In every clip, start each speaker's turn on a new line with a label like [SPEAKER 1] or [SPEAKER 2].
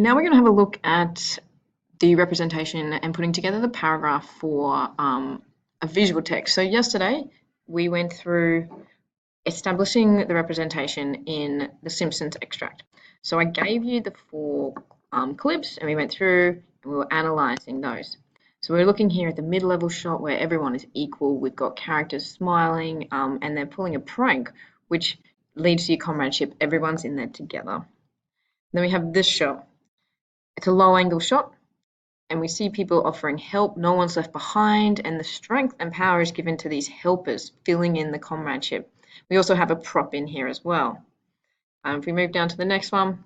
[SPEAKER 1] Now we're going to have a look at the representation and putting together the paragraph for a visual text. So yesterday we went through establishing the representation in the Simpsons extract. So I gave you the four clips and we went through and we were analysing those. So we're looking here at the mid-level shot where everyone is equal. We've got characters smiling and they're pulling a prank, which leads to your comradeship. Everyone's in there together. Then we have this shot. It's a low angle shot and we see people offering help. No one's left behind, and the strength and power is given to these helpers, filling in the comradeship. We also have a prop in here as well. If we move down to the next one,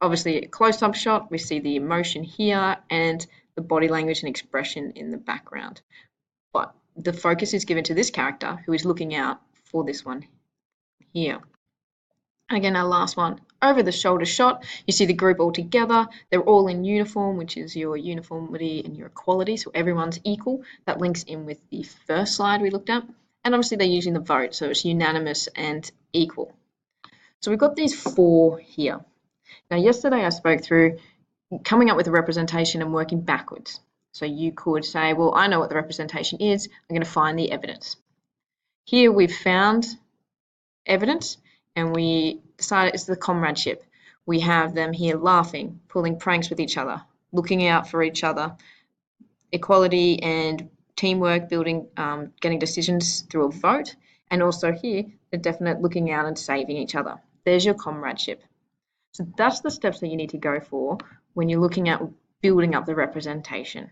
[SPEAKER 1] obviously a close-up shot, we see the emotion here and the body language and expression in the background. But the focus is given to this character who is looking out for this one here. Again, our last one, over the shoulder shot, you see the group all together. They're all in uniform, which is your uniformity and your equality, so everyone's equal. That links in with the first slide we looked at. And obviously they're using the vote, so it's unanimous and equal. So we've got these four here. Now, yesterday I spoke through coming up with a representation and working backwards. So you could say, well, I know what the representation is. I'm going to find the evidence. Here we've found evidence and we decided it's the comradeship. We have them here laughing, pulling pranks with each other, looking out for each other, equality and teamwork, building, getting decisions through a vote, and also here, the definite looking out and saving each other. There's your comradeship. So that's the steps that you need to go for when you're looking at building up the representation.